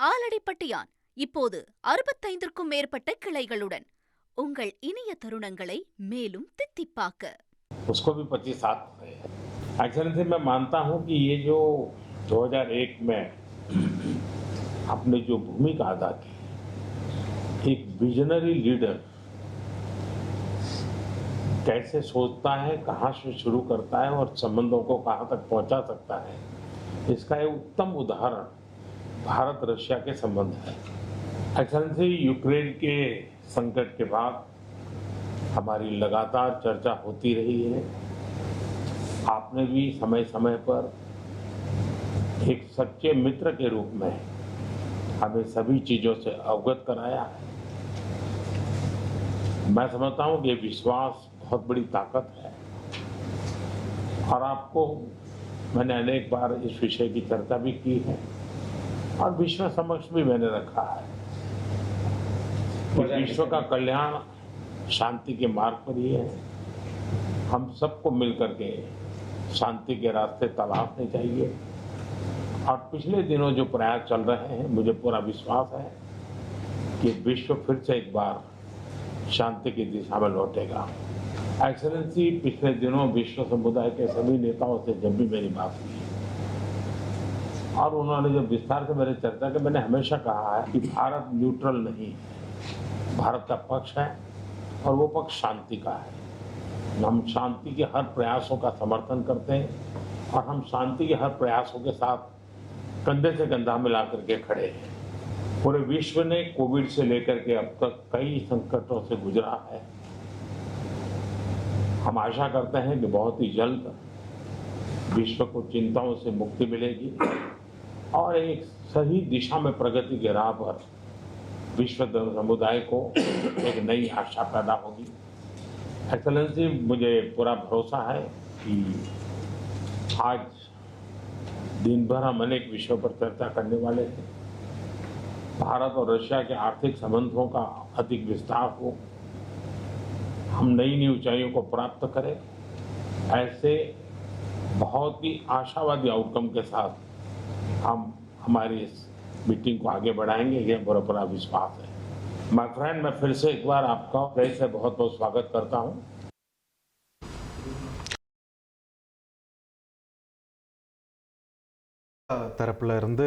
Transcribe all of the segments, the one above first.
ஆலடிப்பட்டியான் இப்போது 65க்கும் மேற்பட்ட கிளைகளுடன் உங்கள் இனிய தருணங்களை மேலும் தித்திப்பாக்க. उसको भी 25 साल हो गए हैं। एक्सेलेंसी मैं मानता हूं कि ये जो 2001 में आपने जो भूमिका अदा की, एक विजनरी लीडर कैसे सोचता है, कहां से शुरू करता है और संबंधों को कहां तक पहुंचा सकता है, इसका एक उत्तम उदाहरण भारत रशिया के संबंध है। एक्सेलेंसी, यूक्रेन के संकट के बाद हमारी लगातार चर्चा होती रही है। आपने भी समय समय पर एक सच्चे मित्र के रूप में हमें सभी चीजों से अवगत कराया है। मैं समझता हूं कि ये विश्वास बहुत बड़ी ताकत है और आपको मैंने अनेक बार इस विषय की चर्चा भी की है और विश्व समक्ष भी मैंने रखा है कि विश्व का कल्याण शांति के मार्ग पर ही है। हम सबको मिलकर के शांति के रास्ते तलाशने चाहिए और पिछले दिनों जो प्रयास चल रहे हैं, मुझे पूरा विश्वास है कि विश्व फिर से एक बार शांति की दिशा में लौटेगा। एक्सेलेंसी, पिछले दिनों विश्व समुदाय के सभी नेताओं से जब भी मेरी बात हुई और उन्होंने जब विस्तार से मेरे चर्चा की, मैंने हमेशा कहा है कि भारत न्यूट्रल नहीं है, भारत का पक्ष है और वो पक्ष शांति का है। हम शांति के हर प्रयासों का समर्थन करते हैं और हम शांति के हर प्रयासों के साथ कंधे से कंधा मिला करके खड़े हैं। पूरे विश्व ने कोविड से लेकर के अब तक कई संकटों से गुजरा है। हम आशा करते हैं कि बहुत ही जल्द विश्व को चिंताओं से मुक्ति मिलेगी और एक सही दिशा में प्रगति के राह पर विश्व समुदाय को एक नई आशा पैदा होगी। एक्सेलेंसी, मुझे पूरा भरोसा है कि आज दिन भर हम अनेक विषयों पर चर्चा करने वाले हैं। भारत और रशिया के आर्थिक संबंधों का अधिक विस्तार हो, हम नई नई ऊंचाइयों को प्राप्त करें, ऐसे बहुत ही आशावादी आउटकम के साथ हम हमारी इस मीटिंग को आगे बढ़ाएंगे, यह पूरा विश्वास है। माय फ्रेंड, मैं फिर से एक बार आपका फिर से बहुत बहुत स्वागत करता हूं। தரப்புல இருந்து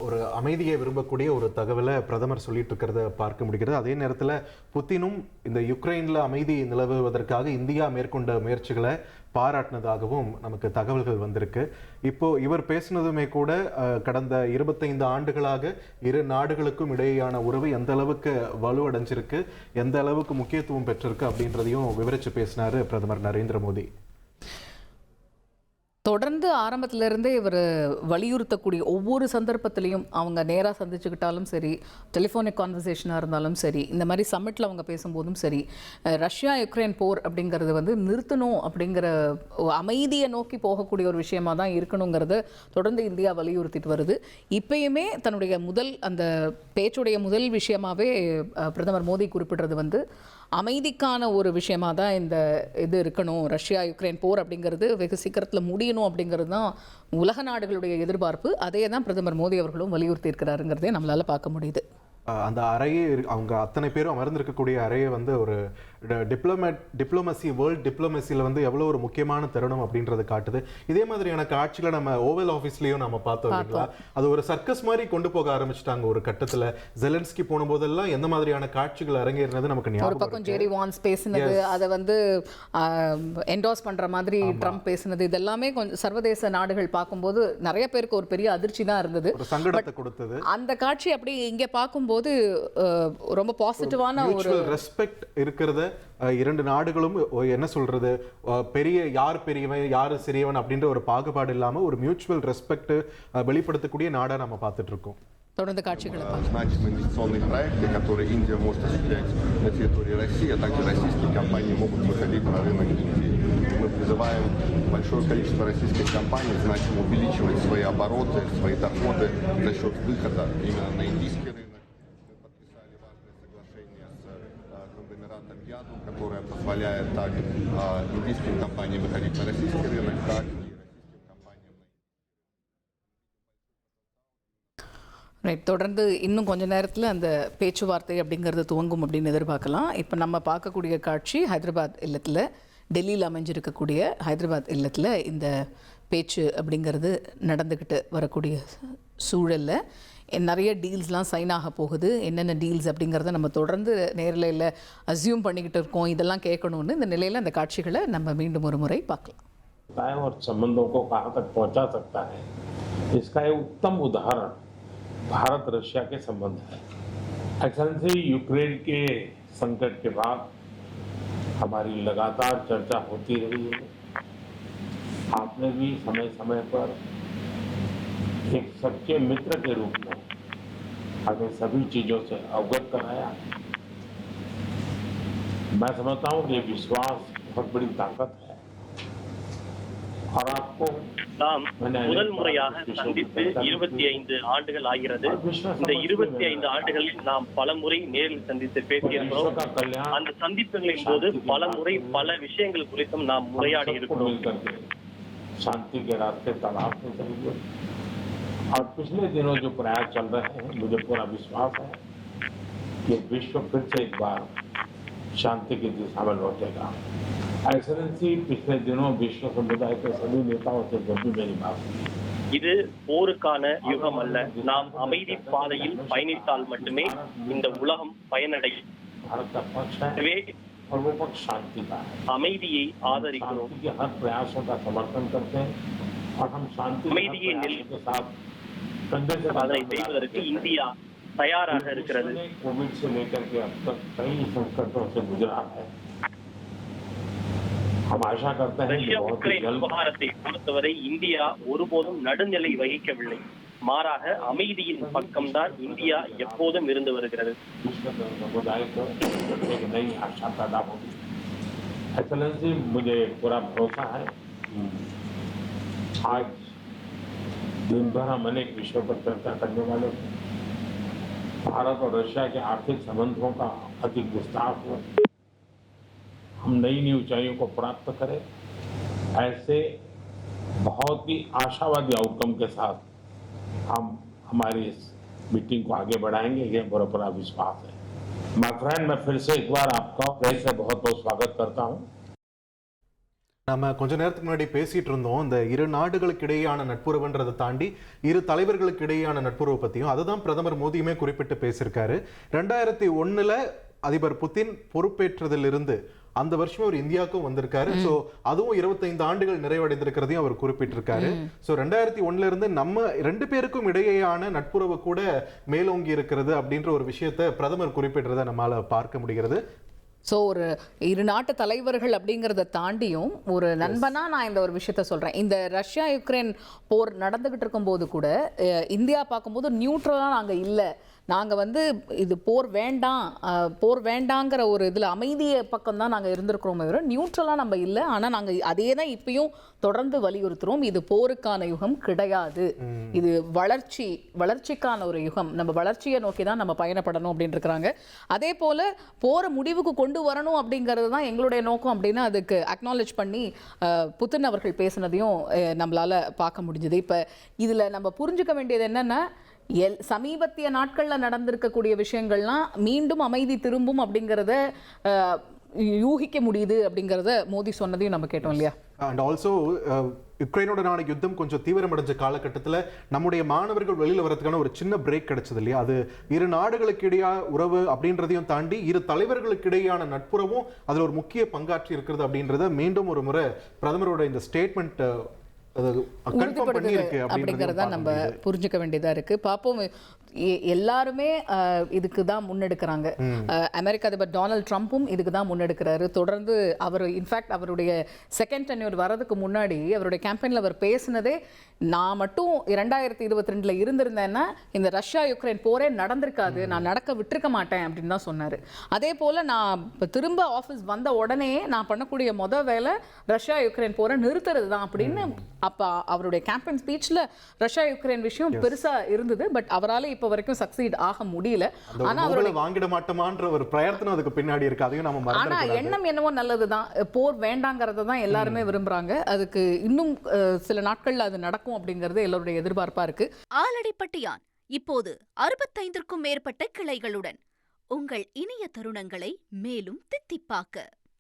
ஒரு அமைதியை விரும்பக்கூடிய ஒரு தகவலை பிரதமர் சொல்லிட்டு இருக்கிறத பார்க்க முடிகிறது. அதே நேரத்தில் புத்தினும் இந்த யுக்ரைனில் அமைதி நிலவுவதற்காக இந்தியா மேற்கொண்ட முயற்சிகளை பாராட்டினதாகவும் நமக்கு தகவல்கள் வந்திருக்கு. இப்போ இவர் பேசினதுமே கூட கடந்த 25 ஆண்டுகளாக இரு நாடுகளுக்கும் இடையேயான உறவு எந்த அளவுக்கு வலுவடைஞ்சிருக்கு, எந்த அளவுக்கு முக்கியத்துவம் பெற்றிருக்கு அப்படின்றதையும் விவரித்து பேசினார் பிரதமர் நரேந்திர மோடி. தொடர்ந்து ஆரம்பத்திலிருந்தே இவர் வலியுறுத்தக்கூடிய ஒவ்வொரு சந்தர்ப்பத்திலையும் அவங்க நேராக சந்திச்சுக்கிட்டாலும் சரி, டெலிஃபோனிக் கான்வர்சேஷனாக இருந்தாலும் சரி, இந்த மாதிரி சம்மிட்டில் அவங்க பேசும்போதும் சரி, ரஷ்யா யுக்ரைன் போர் அப்படிங்கிறது வந்து நிறுத்தணும் அப்படிங்கிற அமைதியை நோக்கி போகக்கூடிய ஒரு விஷயமாக தான் இருக்கணுங்கிறத தொடர்ந்து இந்தியா வலியுறுத்திட்டு வருது. இப்பயுமே தன்னுடைய அந்த பேச்சுடைய முதல் விஷயமாகவே பிரதமர் மோடி குறிப்பிடுறது வந்து அமைதிக்கான ஒரு விஷயமாக தான் இந்த இது இருக்கணும். ரஷ்யா யுக்ரைன் போர் அப்படிங்கிறது வெகு சீக்கிரத்தில் முடியணும் அப்படிங்கிறது தான் உலக நாடுகளுடைய எதிர்பார்ப்பு. அதே தான் பிரதமர் மோடி அவர்களும் வலியுறுத்தி இருக்கிறாருங்கிறதே நம்மளால் பார்க்க முடியுது. அந்த அறையே அவங்க அத்தனை பேரும் அமர்ந்திருக்கக்கூடிய அறையை வந்து ஒரு டிப்ளமசி வேர்ல்ட் டிப்ளமசியில் வந்து எவ்வளோ ஒரு முக்கியமான தருணம் அப்படின்றது காட்டுது. இதே மாதிரியான காட்சிகளை நம்ம ஓவல் ஆஃபீஸ்லேயும் நம்ம பார்த்தோம் இல்லைங்களா? அது ஒரு சர்க்கஸ் மாதிரி கொண்டு போக ஆரம்பிச்சிட்டாங்க ஒரு கட்டத்தில். ஜெலன்ஸ்கி போன போதெல்லாம் எந்த மாதிரியான காட்சிகள் அரங்கேறினது நமக்கு ஞாபகம். ஒரு பக்கம் ஜெரி வான்ஸ் பேசினது, அதை வந்து என்டோஸ் பண்ணுற மாதிரி ட்ரம்ப் பேசினது, இதெல்லாமே கொஞ்சம் சர்வதேச நாடுகள் பார்க்கும்போது நிறைய பேருக்கு ஒரு பெரிய அதிர்ச்சி தான் இருந்தது, ஒரு சங்கடத்தை கொடுத்தது. அந்த காட்சி அப்படி இங்கே பார்க்கும்போது ரொம்ப பாசிட்டிவான ஒரு ரெஸ்பெக்ட் இருக்கிறத இரண்டு நாடுகளும் என்ன சொல்றது, பெரிய யார் பெரியவன் யார் சிறியவன் அப்படின்ற ஒரு பாகுபாடு இல்லாம ஒரு மியூச்சுவல் ரெஸ்பெக்ட் வெளிப்படுத்தக்கூடிய நாடா நம்ம பார்த்துட்டு இருக்கோம். தொடர்ந்து காட்சிகளை значимые инвестиционные проекты, которые Индия может осуществлять на территории России, а также российские компании могут выходить на рынок Индии. Мы призываем большое количество российских компаний значимо увеличивать свои обороты, свои доходы за счет выхода именно на индийский рынок. Которая позволяет так индийским компаниям выходить на российский рынок, так и российским компаниям. ரைட், தொடர்ந்து இன்னும் கொஞ்ச நேரத்தில் அந்த பேச்சுவார்த்தை அப்படிங்கிறது துவங்கும் அப்படின்னு எதிர்பார்க்கலாம். இப்போ நம்ம பார்க்கக்கூடிய காட்சி ஹைதராபாத் இல்லத்தில், டெல்லியில் அமைஞ்சிருக்கக்கூடிய ஹைதராபாத் இல்லத்தில் இந்த பேச்சு அப்படிங்கிறது நடந்துக்கிட்டு வரக்கூடிய சூழலில் நிறைய டீல்ஸ்லாம் சைன் ஆக போகுது. என்னென்ன டீல்ஸ் அப்படிங்கிறத நம்ம தொடர்ந்து நேரில் அசியூம் பண்ணிக்கிட்டு இருக்கோம். இதெல்லாம் கேட்கணும்னு இந்த நிலையில் அந்த காட்சிகளை நம்ம மீண்டும் ஒரு முறை பார்க்கலாம். और संबंधों को कहां तक पहुंचा सकता है, इसका एक उत्तम उदाहरण भारत रशिया के संबंध है। एक्सेलेंसी, यूक्रेन के संकट के बाद हमारी लगातार चर्चा होती रही है। आपने भी समय समय पर एक सच्चे मित्र के रूप में हमें सभी चीजों से अवगत कराया। मैं समझता हूं कि विश्वास बहुत बड़ी ताकत है और आपको நாம் முதல் முறையாக சந்தித்து 25 ஆண்டுகள் ஆகிறது. இந்த 25 ஆண்டுகளில் நாம் பல முறை நேரில் சந்தித்து பேசியிருக்கிறோம். அந்த சந்திப்புகளின் போது பல முறை பல விஷயங்கள் குறித்தும் நாம் உரையாடி இருக்கிறோம். शांति के रास्ते तलाशने चाहिए और पिछले दिनों जो प्रयास चल रहे हैं, मुझे पूरा विश्वास है कि विश्व फिर से एक बार शांति की दिशा में लौटेगा। एक्सेलेंसी, पिछले दिनों विश्व समुदाय के सभी नेताओं से जब भी मेरी बात हुई, இது போருக்கான யுகம் அல்ல. நாம் அமைதி பாதையில் பயணித்தால் மட்டுமே இந்த உலகம் பயனடையும். भारत का पक्ष है எனவே और वो पक्ष शांति का है। அமைதியை ஆதரிக்கிறோம். शांति के हर प्रयासों का समर्थन करते हैं और हम शांति के हर प्रयासों के साथ कंधे से அதனை செய்வதற்கு இந்தியா தயாராக இருக்கிறது. कोविड से लेकर के अब तक कई संकटों से गुजरा है। हम आशा करते हैं कि ரஷ்யா बहुत ही உக்ரைன் जल्द விவகாரத்தை பொறுத்தவரை இந்தியா ஒருபோதும் நடுநிலை வகிக்கவில்லை. மாறாக அமைதியின் பக்கம்தான் இந்தியா எப்போதும் இருந்து வருகிறது. विश्व समुदाय को एक नई आशा पैदा होगी। एक्सेलेंसी, मुझे पूरा भरोसा है आज दिन भर हम अनेक विषयों पर चर्चा करने वाले हैं। भारत और रशिया के आर्थिक संबंधों का अधिक विस्तार हो, हम नई नई ऊंचाइयों को प्राप्त करें, ऐसे बहुत ही आशावादी आउटकम के साथ हम हमारी इस मीटिंग को आगे बढ़ाएंगे, ये मेरा पूरा विश्वास है। माय फ्रेंड, मैं फिर से एक बार आपका फिर से बहुत बहुत स्वागत करता हूँ। நம்ம கொஞ்ச நேரத்துக்கு முன்னாடி பேசிட்டு இருந்தோம் இந்த இரு நாடுகளுக்கு இடையேயான நட்புறவுன்றதை தாண்டி இரு தலைவர்களுக்கு இடையேயான நட்புறவு பற்றியும். அதுதான் பிரதமர் மோடியுமே குறிப்பிட்டு பேசியிருக்காரு. 2001 அதிபர் புதின் பொறுப்பேற்றதிலிருந்து அந்த வருஷம் அவர் இந்தியாவுக்கும் வந்திருக்காரு. ஸோ அதுவும் 25 ஆண்டுகள் நிறைவடைந்திருக்கிறதையும் அவர் குறிப்பிட்டிருக்காரு. ஸோ 2001 இருந்து நம்ம 2 பேருக்கும் இடையேயான நட்புறவு கூட மேலோங்கி இருக்கிறது அப்படின்ற ஒரு விஷயத்தை பிரதமர் குறிப்பிடுறதை நம்மளால பார்க்க முடிகிறது. ஸோ ஒரு இரு நாட்டு தலைவர்கள் அப்படிங்கிறத தாண்டியும் ஒரு நண்பனா நான் இந்த ஒரு விஷயத்த சொல்கிறேன். இந்த ரஷ்யா யுக்ரைன் போர் நடந்துகிட்டு இருக்கும்போது கூட இந்தியா பார்க்கும்போது நியூட்ரலாக நாங்கள் இல்லை. நாங்கள் இது போர் வேண்டாங்கிற ஒரு இதில் அமைதிய பக்கம் தான் நாங்கள் இருந்திருக்கிறோமே தவிர நியூட்ரலாக நம்ம இல்லை. ஆனால் நாங்கள் அதே தான் இப்பயும் தொடர்ந்து வலியுறுத்துகிறோம். இது போருக்கான யுகம் கிடையாது, இது வளர்ச்சிக்கான ஒரு யுகம். நம்ம வளர்ச்சியை நோக்கி தான் நம்ம பயணப்படணும் அப்படின்னு இருக்கிறாங்க. அதே போல் போரை முடிவுக்கு கொண்டு வரணும் அப்படிங்கிறது தான் எங்களுடைய நோக்கம் அப்படின்னு அதுக்கு அக்னாலேஜ் பண்ணி புதின் அவர்கள் பேசினதையும் நம்மளால் பார்க்க முடிஞ்சுது. இப்போ இதில் நம்ம புரிஞ்சுக்க வேண்டியது என்னென்னா, சமீபத்திய நாட்களில் நடந்திருக்கக்கூடிய விஷயங்கள்லாம் மீண்டும் அமைதி திரும்பும் அப்படிங்கிறத யூகிக்க முடியுது அப்படிங்கிறத மோடி சொன்னதையும் நம்ம கேட்டோம் இல்லையா. அண்ட் ஆல்சோ யுக்ரைனோடனான யுத்தம் கொஞ்சம் தீவிரமடைஞ்ச காலகட்டத்தில் நம்முடைய மாணவர்கள் வெளியில் வரதுக்கான ஒரு சின்ன பிரேக் கிடைச்சது இல்லையா. அது இரு நாடுகளுக்கு இடையே உறவு அப்படின்றதையும் தாண்டி இரு தலைவர்களுக்கு இடையான நட்புறவும் அதில் ஒரு முக்கிய பங்காற்றி இருக்கிறது அப்படின்றத மீண்டும் ஒரு முறை பிரதமரோட இந்த ஸ்டேட்மெண்ட் அப்படிங்கிறத நம்ம புரிஞ்சுக்க வேண்டியதா இருக்கு. பார்ப்போம். எல்லாருமே இதுக்கு தான் முன்னெடுக்கிறாங்க. அமெரிக்க அதிபர் டொனால்ட் ட்ரம்ப்பும் இதுக்கு தான் முன்னெடுக்கிறாரு. தொடர்ந்து அவர் இன்ஃபேக்ட் அவருடைய செகண்ட் டென்யூர் வரதுக்கு முன்னாடி அவருடைய கேம்பெயினில் அவர் பேசினதே, நான் மட்டும் 2022 இருந்திருந்தேன்னா இந்த ரஷ்யா யுக்ரைன் போரே நடந்திருக்காது, நான் நடக்க விட்டுருக்க மாட்டேன் அப்படின்னு தான் சொன்னார். அதே போல் நான் இப்போ திரும்ப ஆஃபீஸ் வந்த உடனே நான் பண்ணக்கூடிய வேலை ரஷ்யா யுக்ரைன் போரை நிறுத்துறது தான் அப்படின்னு அப்போ அவருடைய கேம்பெயின் ஸ்பீச்சில் ரஷ்யா யுக்ரைன் விஷயம் பெருசாக இருந்தது. பட் அவரால் இப்போ வரைக்கும் சக்சீட் ஆக முடியல. ஆனா அவரோட வாங்கிட மாட்டோமான்ற ஒரு பிரயத்தனம் அதுக்கு பின்னாடி இருக்கு. அதையும் நம்ம மறந்துடக்கூடாது. ஆனா எண்ணம் என்னவோ நல்லதுதான். போர் வேண்டாங்கிறத தான் எல்லாருமே விரும்புறாங்க. அதுக்கு இன்னும் சில நாட்கள்ல அது நடக்கும் அப்படிங்கிறது எல்லோருடைய எதிர்பார்ப்பா இருக்கு. ஆலடிப்பட்டியான் இப்போது 65க்கும் மேற்பட்ட கிளைகளுடன் உங்கள் இனிய தருணங்களை மேலும் தித்திப்பாக்க.